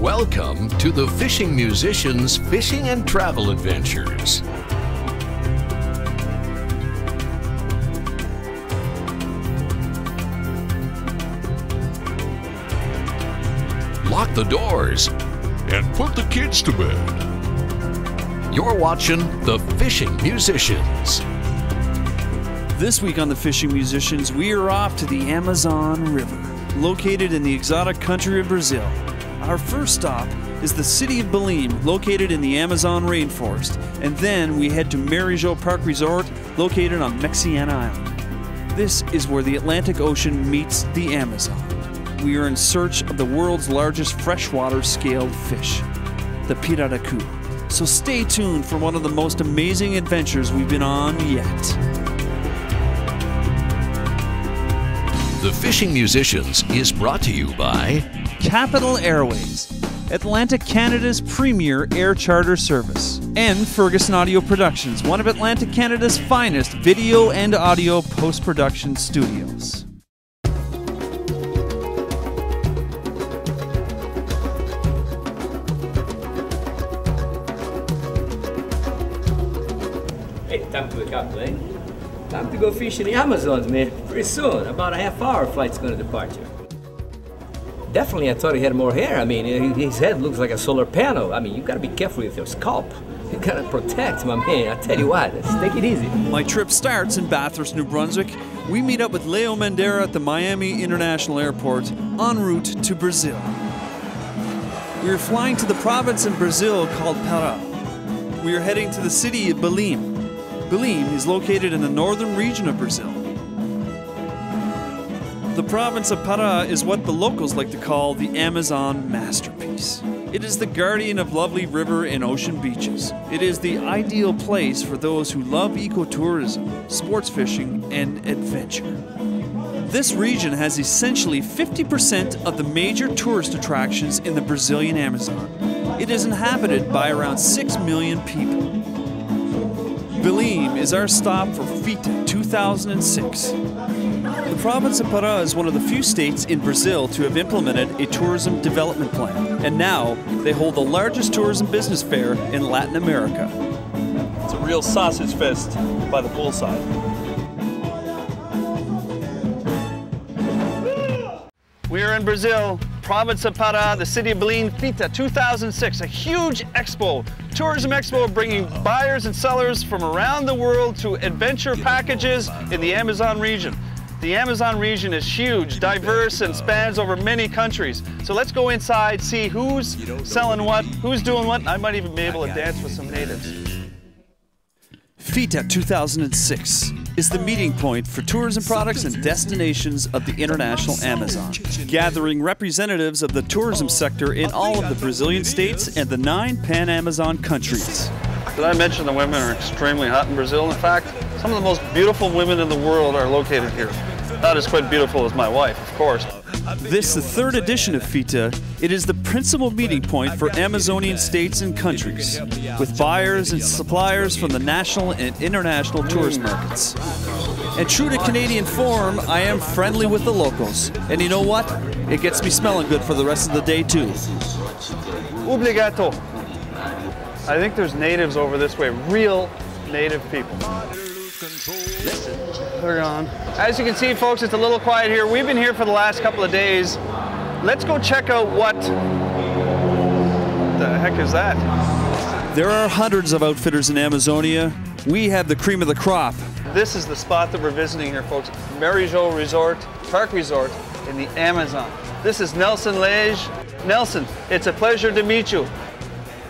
Welcome to the Fishing Musicians Fishing and Travel Adventures. Lock the doors and put the kids to bed. You're watching the Fishing Musicians. This week on the Fishing Musicians, we are off to the Amazon River, located in the exotic country of Brazil. Our first stop is the city of Belém, located in the Amazon rainforest, and then we head to Marijo Park Resort, located on Mexiana Island. This is where the Atlantic Ocean meets the Amazon. We are in search of the world's largest freshwater scaled fish, the pirarucu. So stay tuned for one of the most amazing adventures we've been on yet. The Fishing Musicians is brought to you by Capital Airways, Atlantic Canada's premier air charter service, and Ferguson Audio Productions, one of Atlantic Canada's finest video and audio post-production studios. Hey, time to wake up, Glen. Time to go fish in the Amazons, man. Pretty soon, about a half-hour flight's gonna depart. Definitely, I thought he had more hair. I mean, his head looks like a solar panel. I mean, you gotta be careful with your scalp. You gotta protect, my man. I tell you what, let's take it easy. My trip starts in Bathurst, New Brunswick. We meet up with Leo Mandera at the Miami International Airport, en route to Brazil. We are flying to the province in Brazil called Pará. We are heading to the city of Belém. Belém is located in the northern region of Brazil. The province of Pará is what the locals like to call the Amazon masterpiece. It is the guardian of lovely river and ocean beaches. It is the ideal place for those who love ecotourism, sports fishing, and adventure. This region has essentially 50% of the major tourist attractions in the Brazilian Amazon. It is inhabited by around 6 million people. Belém is our stop for FITA 2006. The province of Pará is one of the few states in Brazil to have implemented a tourism development plan, and now they hold the largest tourism business fair in Latin America. It's a real sausage fest by the poolside. We are in Brazil, province of Pará, the city of Belém, FITA 2006, a huge expo, tourism expo bringing buyers and sellers from around the world to adventure packages in the Amazon region. The Amazon region is huge, diverse, and spans over many countries. So let's go inside, see who's selling what, who's doing what. I might even be able to dance with some natives. FITA 2006 is the meeting point for tourism products and destinations of the international Amazon, gathering representatives of the tourism sector in all of the Brazilian states and the 9 Pan-Amazon countries. Did I mention the women are extremely hot in Brazil? In fact, some of the most beautiful women in the world are located here. Not as quite beautiful as my wife, of course. This, the 3rd edition of FITA, it is the principal meeting point for Amazonian states and countries, with buyers and suppliers from the national and international tourist markets. And true to Canadian form, I am friendly with the locals. And you know what? It gets me smelling good for the rest of the day, too. Obrigado. I think there's natives over this way, real native people. They're gone. As you can see, folks, it's a little quiet here. We've been here for the last couple of days. Let's go check out what the heck is that? There are hundreds of outfitters in Amazonia. We have the cream of the crop. This is the spot that we're visiting here, folks. Marijo Park Resort in the Amazon. This is Nelson Lage. Nelson, it's a pleasure to meet you.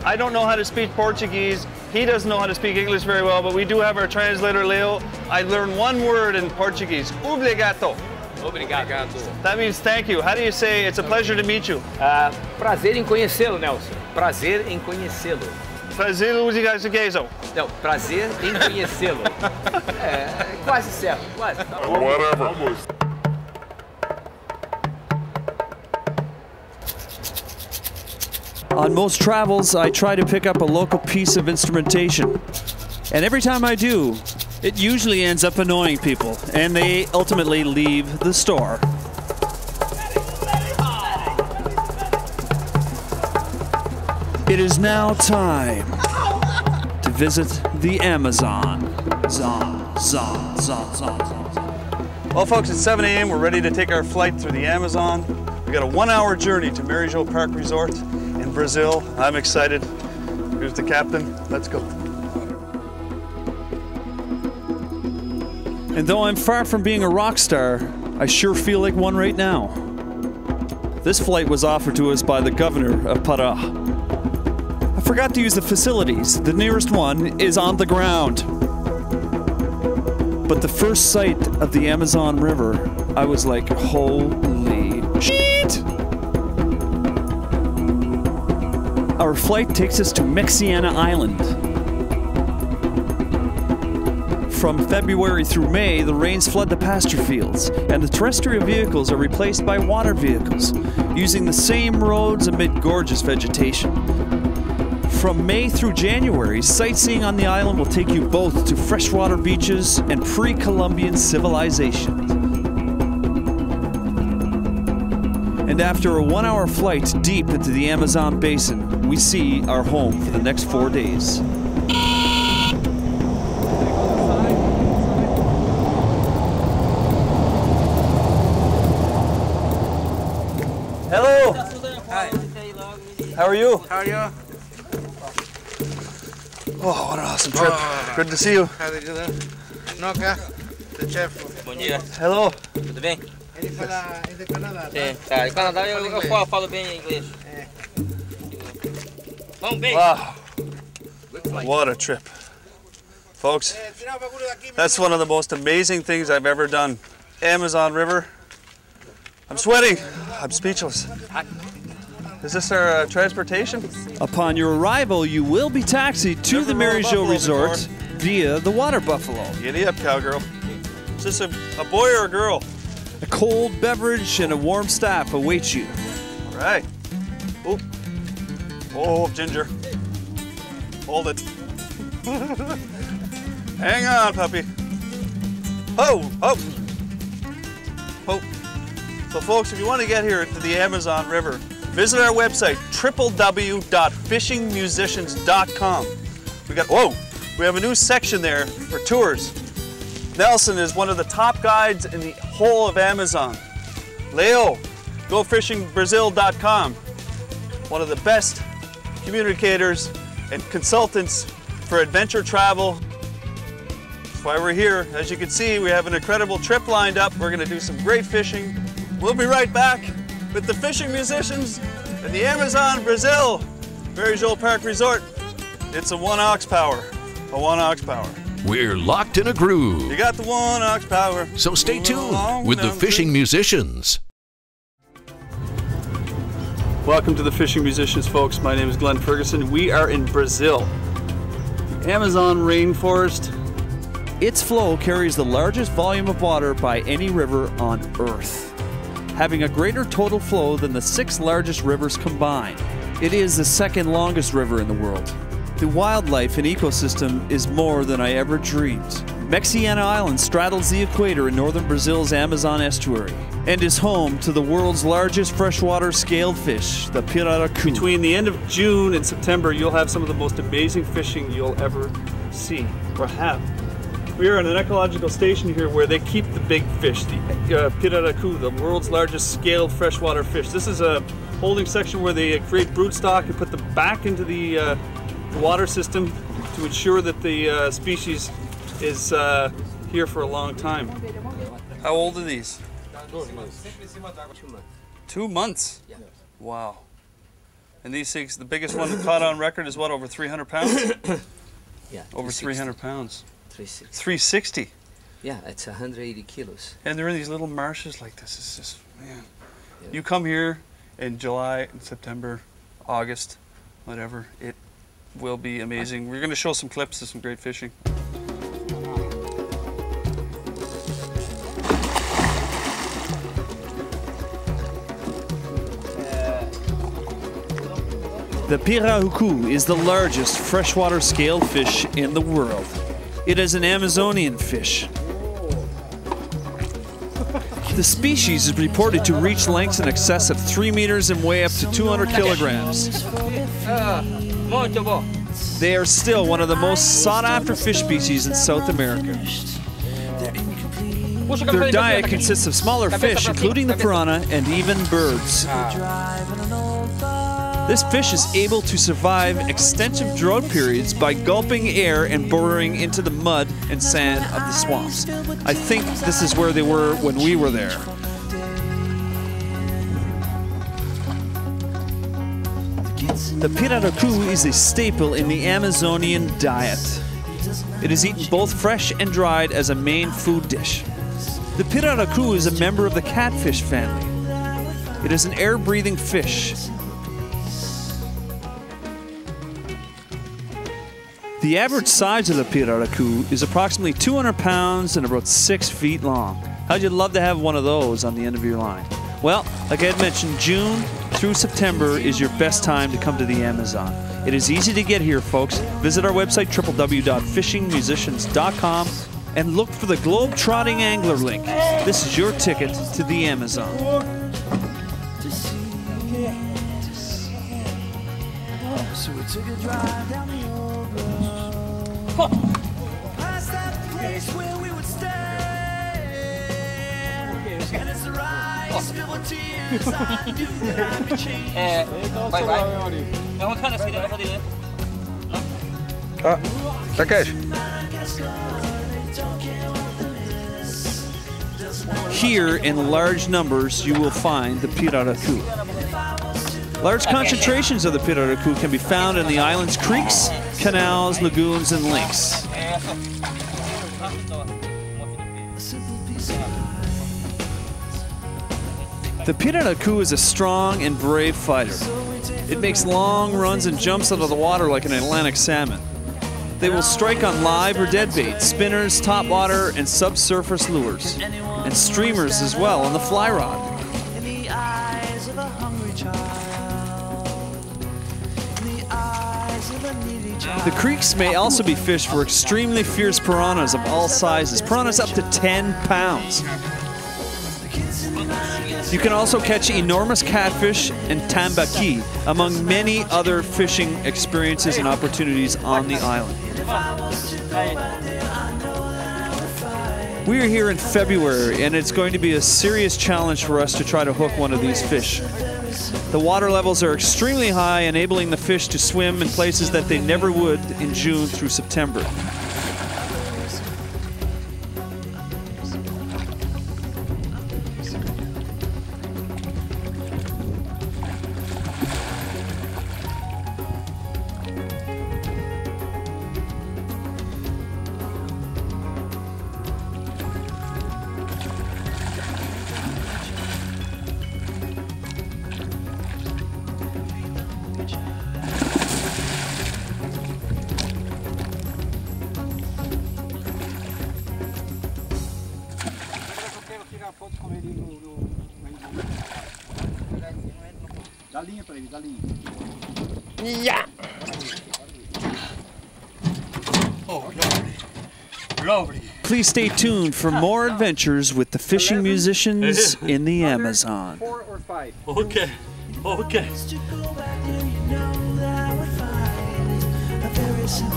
I don't know how to speak Portuguese. He doesn't know how to speak English very well, but we do have our translator, Leo. I learned one word in Portuguese, obrigado. Obrigado. That means thank you. How do you say it's a pleasure to meet you? Prazer em conhecê-lo, Nelson. Prazer em conhecê-lo. Prazer em conhecê-lo. Não, prazer em conhecê-lo. Quase certo, quase. Whatever. On most travels, I try to pick up a local piece of instrumentation. And every time I do, it usually ends up annoying people, and they ultimately leave the store. It is now time to visit the Amazon. Well, folks, it's 7 a.m. We're ready to take our flight through the Amazon. We got a 1-hour journey to Marijo Park Resort in Brazil. I'm excited. Here's the captain. Let's go. And though I'm far from being a rock star, I sure feel like one right now. This flight was offered to us by the governor of Pará. I forgot to use the facilities. The nearest one is on the ground. But the first sight of the Amazon River, I was like, holy shit! Our flight takes us to Mexiana Island. From February through May, the rains flood the pasture fields, and the terrestrial vehicles are replaced by water vehicles, using the same roads amid gorgeous vegetation. From May through January, sightseeing on the island will take you both to freshwater beaches and pre-Columbian civilization. And after a 1-hour flight deep into the Amazon basin, we see our home for the next 4 days. Hello. Hi. How are you? How are you? Oh, what an awesome trip. Good to see you. How do you do? Noca, the chef. Bom dia, Hello. tudo bem? Ele fala, é de Canadá, Sim, tá. Em Canadá eu falo bem inglês. Vamos bem. Wow. What a trip. Folks, that's one of the most amazing things I've ever done. Amazon River. I'm sweating. I'm speechless. Is this our transportation? Upon your arrival, you will be taxied to the Marijo Resort via the Water Buffalo. Giddy up, cowgirl. Is this a boy or a girl? A cold beverage and a warm staff await you. All right. Oop. Oh, Ginger. Hold it. Hang on, puppy. Oh, oh. Oh. So, folks, if you want to get here to the Amazon River, visit our website, www.fishingmusicians.com. We have a new section there for tours. Nelson is one of the top guides in the whole of Amazon. Leo, gofishingbrazil.com, one of the best communicators and consultants for adventure travel. That's why we're here. As you can see, we have an incredible trip lined up. We're going to do some great fishing. We'll be right back with the Fishing Musicians in the Amazon, Brazil, Marijo Park Resort. It's a 1 ox power, a 1 ox power. We're locked in a groove. You got the 1 ox power. So stay tuned with the Fishing Musicians. Welcome to the Fishing Musicians, folks. My name is Glen Ferguson. We are in Brazil. The Amazon rainforest. Its flow carries the largest volume of water by any river on Earth, having a greater total flow than the 6 largest rivers combined. It is the 2nd longest river in the world. The wildlife and ecosystem is more than I ever dreamed. Mexiana Island straddles the equator in northern Brazil's Amazon estuary and is home to the world's largest freshwater scaled fish, the pirarucu. Between the end of June and September, you'll have some of the most amazing fishing you'll ever see or have. We are on an ecological station here where they keep the big fish, the pirarucu, the world's largest scaled freshwater fish. This is a holding section where they create broodstock and put them back into the water system to ensure that the species is here for a long time. How old are these? 2 months. 2 months? Yeah. Wow. And these things, the biggest one caught on record is what, over 300 pounds? Yeah. Over 300 pounds. 360. 360? Yeah, it's 180 kilos. And they're in these little marshes like this. It's just, man. Yeah. You come here in July, and September, August, whatever, it will be amazing. We're going to show some clips of some great fishing. The pirarucu is the largest freshwater scaled fish in the world. It is an Amazonian fish. The species is reported to reach lengths in excess of 3 meters and weigh up to 200 kilograms. Muito bom. They are still one of the most sought-after fish species in South America. Their diet consists of smaller fish, including the piranha, and even birds. This fish is able to survive extensive drought periods by gulping air and burrowing into the mud and sand of the swamps. I think this is where they were when we were there. The pirarucu is a staple in the Amazonian diet. It is eaten both fresh and dried as a main food dish. The pirarucu is a member of the catfish family. It is an air-breathing fish. The average size of the pirarucu is approximately 200 pounds and about 6 feet long. How'd you love to have one of those on the end of your line? Well, like I had mentioned, June through September is your best time to come to the Amazon. It is easy to get here, folks. Visit our website, www.fishingmusicians.com, and look for the globe-trotting angler link. This is your ticket to the Amazon. So we took a drive down the old road. Past that place where we would stay. And it's the right spill of tears. I knew that I could change. Vai, vai. É uma cana assim, deve fazer. Lage. Here, in large numbers, you will find the pirarucu. Large concentrations of the pirarucu can be found in the island's creeks, canals, lagoons, and lakes. The pirarucu is a strong and brave fighter. It makes long runs and jumps out of the water like an Atlantic salmon. They will strike on live or dead bait, spinners, topwater, and subsurface lures, and streamers as well on the fly rod. The creeks may also be fished for extremely fierce piranhas of all sizes, piranhas up to 10 pounds. You can also catch enormous catfish and tambaqui, among many other fishing experiences and opportunities on the island. We are here in February, and it's going to be a serious challenge for us to try to hook one of these fish. The water levels are extremely high, enabling the fish to swim in places that they never would in June through September. Yeah. Oh, lovely. Please stay tuned for more adventures with the fishing musicians in the Amazon. 4 or 5. Okay. Okay.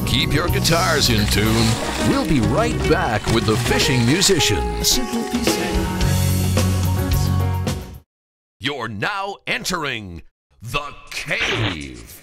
Keep your guitars in tune. We'll be right back with the fishing musicians. You're now entering the cave.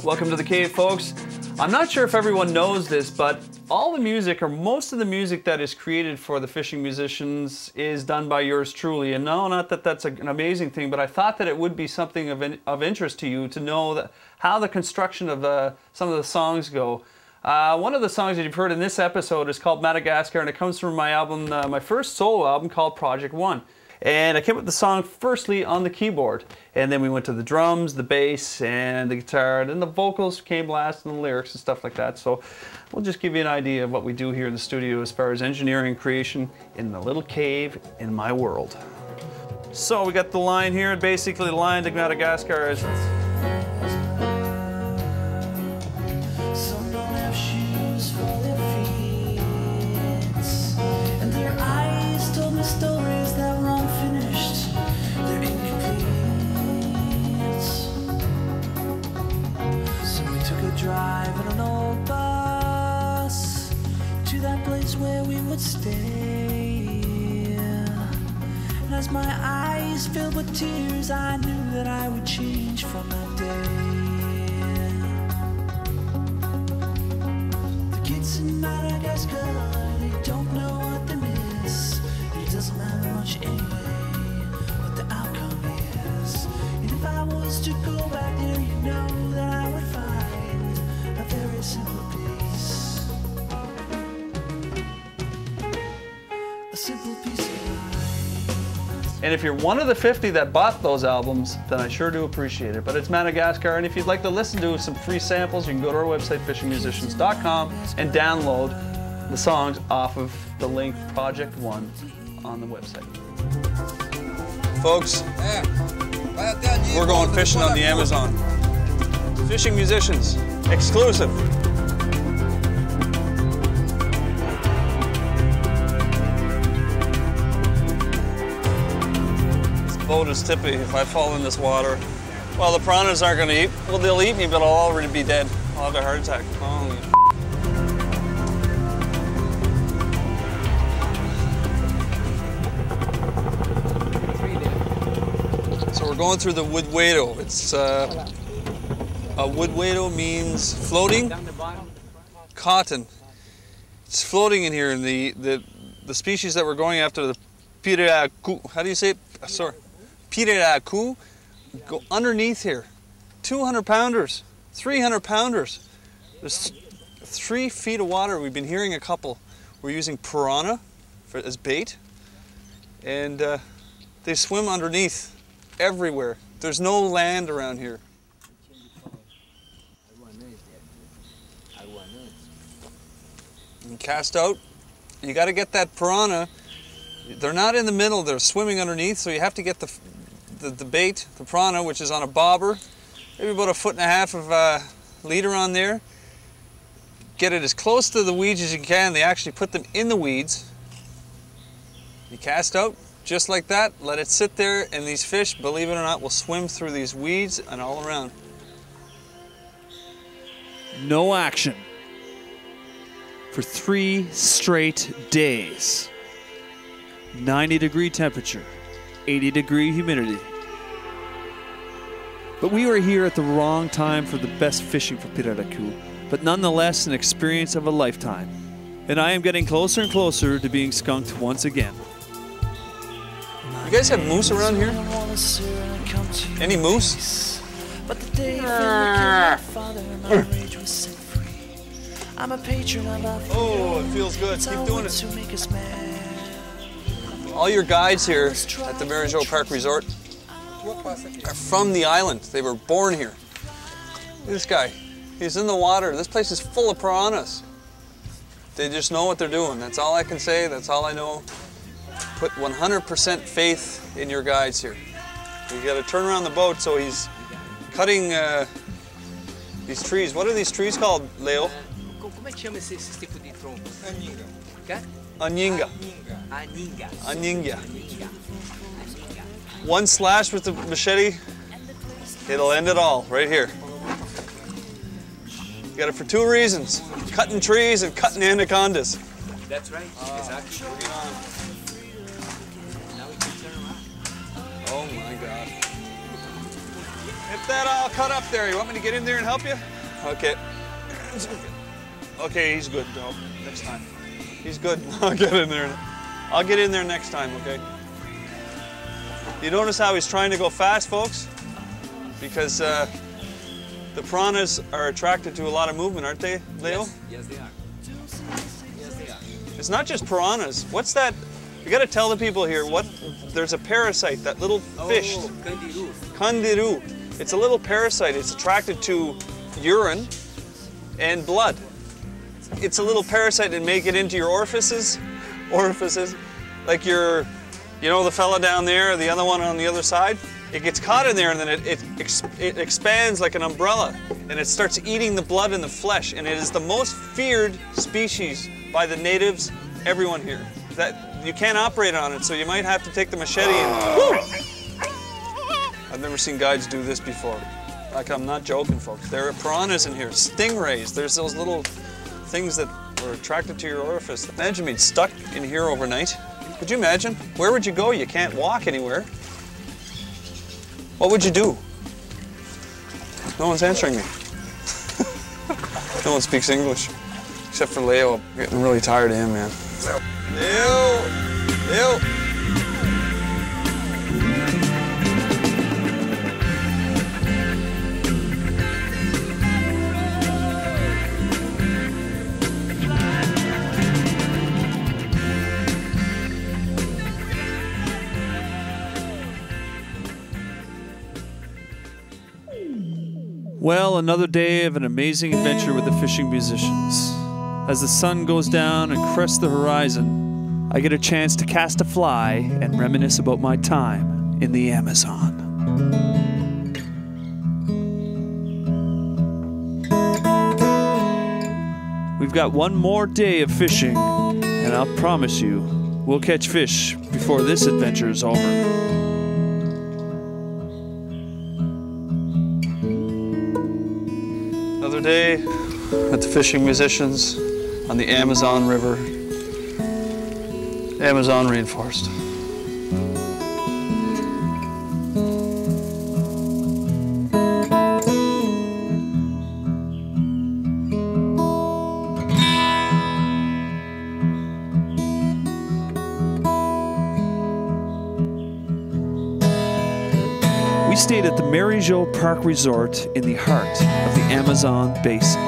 Welcome to the cave, folks. I'm not sure if everyone knows this, but all the music, or most of the music that is created for the fishing musicians, is done by yours truly. And no, not that that's an amazing thing, but I thought that it would be something of interest to you to know that how the construction of some of the songs go. One of the songs that you've heard in this episode is called Madagascar, and it comes from my album, my first solo album called Project One. And I came up with the song firstly on the keyboard, and then we went to the drums, the bass, and the guitar, and then the vocals came last, and the lyrics and stuff like that. So we'll just give you an idea of what we do here in the studio as far as engineering creation in the little cave in my world. So we got the line here, and basically the line to Madagascar is... as my eyes filled with tears, I knew that I would change from that day. The kids in Madagascar, they don't know what they miss. It doesn't matter much anyway what the outcome is. And if I was to go back there, you know that I would find a very simple peace. A simple piece of life. And if you're one of the 50 that bought those albums, then I sure do appreciate it. But it's Madagascar, and if you'd like to listen to some free samples, you can go to our website, fishingmusicians.com, and download the songs off of the link Project 1 on the website. Folks, we're going fishing on the Amazon. Fishing Musicians, exclusive. Boat is tippy. If I fall in this water, well, the piranhas aren't going to eat. Well, they'll eat me, but I'll already be dead. I'll have a heart attack. Holy So we're going through the woodwedo. It's a woodwedo means floating cotton. It's floating in here, and the species that we're going after, the piracu. How do you say it? Sorry. Piracu go underneath here. 200 pounders, 300 pounders. There's 3 feet of water. We've been hearing a couple. We're using piranha as bait, and they swim underneath everywhere. There's no land around here. And cast out. You got to get that piranha. They're not in the middle, they're swimming underneath, so you have to get the bait, the piranha, which is on a bobber, maybe about 1.5 feet of leader on there. Get it as close to the weeds as you can. They actually put them in the weeds. You cast out, just like that, let it sit there, and these fish, believe it or not, will swim through these weeds and all around. No action for 3 straight days. 90-degree temperature, 80-degree humidity. But we were here at the wrong time for the best fishing for piracu, but nonetheless an experience of a lifetime. And I am getting closer and closer to being skunked once again. You guys have moose around here? Any moose? But the day my father, my rage was set free. I'm a patron of our Oh, it feels good. Keep doing it. to make us mad. All your guides here at the Marigeau Park Resort are from the island. They were born here. Look at this guy. He's in the water. This place is full of piranhas. They just know what they're doing. That's all I can say. That's all I know. Put 100% faith in your guides here. You got to turn around the boat, so he's cutting these trees. What are these trees called, Leo? Anyinga. Anyinga. One slash with the machete, it'll end it all, right here. You got it for 2 reasons. Cutting trees and cutting anacondas. That's right. Exactly. Now we can turn around. Oh my God. Get that all cut up there. You want me to get in there and help you? Okay. Okay, he's good. No, next time. He's good. I'll get in there. I'll get in there next time, okay? You notice how he's trying to go fast, folks? Because the piranhas are attracted to a lot of movement, aren't they, Leo? Yes, they are. Yes, they are. It's not just piranhas. What's that? You got to tell the people here what. There's a parasite, that little fish. Oh, kandiru. Kandiru. It's a little parasite. It's attracted to urine and blood. It's a little parasite that may get into your orifices, like your, you know, the fella down there, the other one on the other side. It gets caught in there, and then it expands like an umbrella, and it starts eating the blood and the flesh, and it is the most feared species by the natives, everyone here. That you can't operate on it, so you might have to take the machete and. Woo! I've never seen guides do this before. Like, I'm not joking, folks. There are piranhas in here, stingrays. There's those little things that were attracted to your orifice. Imagine being stuck in here overnight. Could you imagine? Where would you go? You can't walk anywhere. What would you do? No one's answering me. No one speaks English. Except for Leo. I'm getting really tired of him, man. Leo! Well, another day of an amazing adventure with the fishing musicians. As the sun goes down and crests the horizon, I get a chance to cast a fly and reminisce about my time in the Amazon. We've got one more day of fishing, and I'll promise you, we'll catch fish before this adventure is over. Another day at the Fishing Musicians on the Amazon River, Amazon rainforest. We stayed at the Mary Jo Park Resort in the heart of the Amazon basin.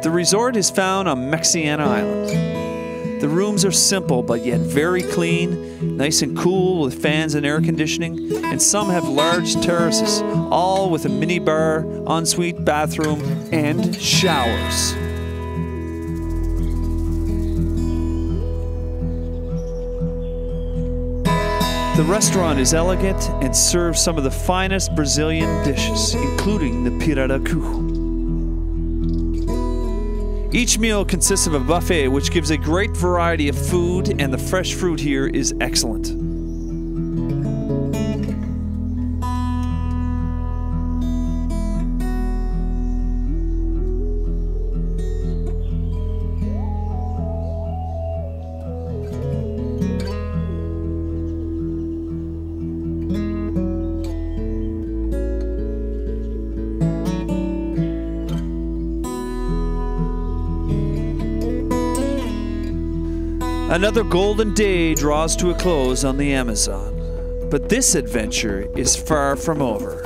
The resort is found on Mexiana Island. The rooms are simple but yet very clean, nice and cool with fans and air conditioning, and some have large terraces, all with a mini bar, ensuite bathroom, and showers. The restaurant is elegant and serves some of the finest Brazilian dishes, including the pirarucu. Each meal consists of a buffet which gives a great variety of food, and the fresh fruit here is excellent. Another golden day draws to a close on the Amazon, but this adventure is far from over.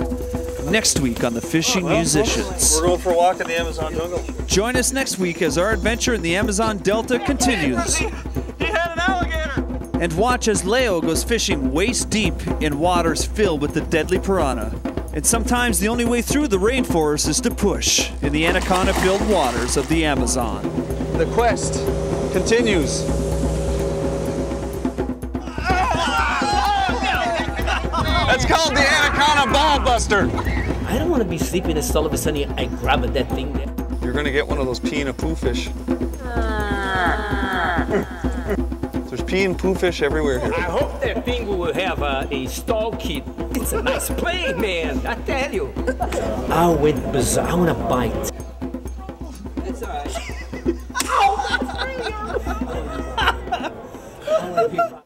Next week on the Fishing Musicians. We're going for a walk in the Amazon jungle. Join us next week as our adventure in the Amazon Delta continues. He had an alligator! And watch as Leo goes fishing waist deep in waters filled with the deadly piranha. And sometimes the only way through the rainforest is to push in the anaconda-filled waters of the Amazon. The quest continues. That's called the Anaconda Ball Buster. I don't want to be sleeping and all of a sudden I grab at that thing there. You're gonna get one of those pea and poo fish. There's pea and poo fish everywhere here. I hope that thing will have a stall kit. It's a nice plane, man. I tell you. I went bizarre. I want to bite. That's all right. Ow, that's real.